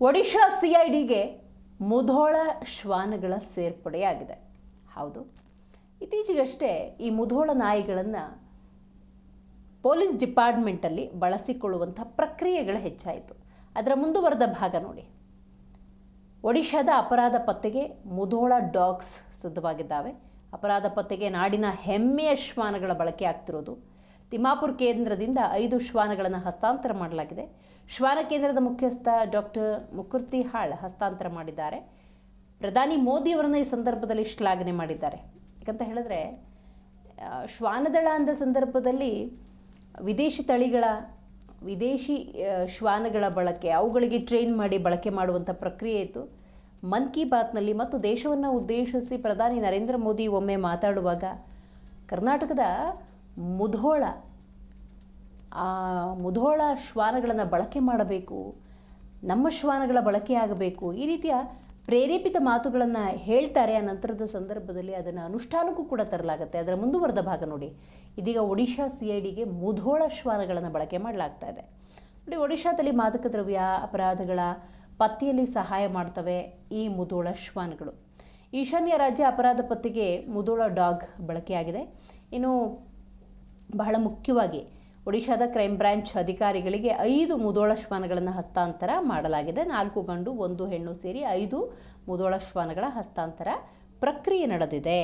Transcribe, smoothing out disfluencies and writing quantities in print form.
ಒಡಿಶಾ ಸಿಐಡಿಗೆ ಮುಧೋಳ ಶ್ವಾನಗಳ ಸೇರ್ಪಡೆಯಾಗಿದೆ. ಹೌದು, ಇತ್ತೀಚೆಗಷ್ಟೇ ಈ ಮುಧೋಳ ನಾಯಿಗಳನ್ನು ಪೊಲೀಸ್ ಡಿಪಾರ್ಟ್ಮೆಂಟಲ್ಲಿ ಬಳಸಿಕೊಳ್ಳುವಂಥ ಪ್ರಕ್ರಿಯೆಗಳು ಹೆಚ್ಚಾಯಿತು. ಅದರ ಮುಂದುವರೆದ ಭಾಗ ನೋಡಿ. ಒಡಿಶಾದ ಅಪರಾಧ ಪತ್ತೆಗೆ ಮುಧೋಳ ಡಾಗ್ಸ್ ಸಿದ್ಧವಾಗಿದ್ದಾವೆ. ಅಪರಾಧ ಪತ್ತೆಗೆ ನಾಡಿನ ಹೆಮ್ಮೆಯ ಶ್ವಾನಗಳ ಬಳಕೆ ಆಗ್ತಿರೋದು. ತಿಮ್ಮಾಪುರ ಕೇಂದ್ರದಿಂದ 5 ಶ್ವಾನಗಳನ್ನು ಹಸ್ತಾಂತರ ಮಾಡಲಾಗಿದೆ. ಶ್ವಾನ ಕೇಂದ್ರದ ಮುಖ್ಯಸ್ಥ ಡಾಕ್ಟರ್ ಮುಕುರ್ತಿಹಾಳ್ ಹಸ್ತಾಂತರ ಮಾಡಿದ್ದಾರೆ. ಪ್ರಧಾನಿ ಮೋದಿಯವರನ್ನು ಈ ಸಂದರ್ಭದಲ್ಲಿ ಶ್ಲಾಘನೆ ಮಾಡಿದ್ದಾರೆ. ಯಾಕಂತ ಹೇಳಿದ್ರೆ ಶ್ವಾನದಳ ಅಂದ ಸಂದರ್ಭದಲ್ಲಿ ವಿದೇಶಿ ಶ್ವಾನಗಳ ಬಳಕೆ, ಅವುಗಳಿಗೆ ಟ್ರೈನ್ ಮಾಡಿ ಬಳಕೆ ಮಾಡುವಂಥ ಪ್ರಕ್ರಿಯೆ ಇತ್ತು. ಮನ್ ಕಿ ಬಾತ್ನಲ್ಲಿ ಮತ್ತು ದೇಶವನ್ನು ಉದ್ದೇಶಿಸಿ ಪ್ರಧಾನಿ ನರೇಂದ್ರ ಮೋದಿ ಒಮ್ಮೆ ಮಾತಾಡುವಾಗ ಕರ್ನಾಟಕದ ಮುಧೋಳ ಶ್ವಾನಗಳನ್ನು ಬಳಕೆ ಮಾಡಬೇಕು, ನಮ್ಮ ಶ್ವಾನಗಳ ಬಳಕೆ ಆಗಬೇಕು, ಈ ರೀತಿಯ ಪ್ರೇರೇಪಿತ ಮಾತುಗಳನ್ನು ಹೇಳ್ತಾರೆ. ಆ ನಂತರದ ಸಂದರ್ಭದಲ್ಲಿ ಅದನ್ನು ಅನುಷ್ಠಾನಕ್ಕೂ ಕೂಡ ತರಲಾಗುತ್ತೆ. ಅದರ ಮುಂದುವರೆದ ಭಾಗ ನೋಡಿ. ಇದೀಗ ಒಡಿಶಾ ಸಿಐಡಿಗೆ ಮುಧೋಳ ಶ್ವಾನಗಳನ್ನು ಬಳಕೆ ಮಾಡಲಾಗ್ತಾ ಇದೆ. ನೋಡಿ, ಒಡಿಶಾದಲ್ಲಿ ಮಾದಕ ದ್ರವ್ಯ ಅಪರಾಧಗಳ ಪತ್ತೆಯಲ್ಲಿ ಸಹಾಯ ಮಾಡ್ತವೆ ಈ ಮುಧೋಳ ಶ್ವಾನಗಳು. ಈಶಾನ್ಯ ರಾಜ್ಯ ಅಪರಾಧ ಪತ್ತೆಗೆ ಮುಧೋಳ ಡಾಗ್ ಬಳಕೆಯಾಗಿದೆ. ಇನ್ನು ಬಹಳ ಮುಖ್ಯವಾಗಿ ಒಡಿಶಾದ ಕ್ರೈಮ್ ಬ್ರಾಂಚ್ ಅಧಿಕಾರಿಗಳಿಗೆ 5 ಮುಧೋಳ ಶ್ವಾನಗಳನ್ನು ಹಸ್ತಾಂತರ ಮಾಡಲಾಗಿದೆ. 4 ಗಂಡು 1 ಹೆಣ್ಣು ಸೇರಿ 5 ಮುಧೋಳ ಶ್ವಾನಗಳ ಹಸ್ತಾಂತರ ಪ್ರಕ್ರಿಯೆ ನಡೆದಿದೆ.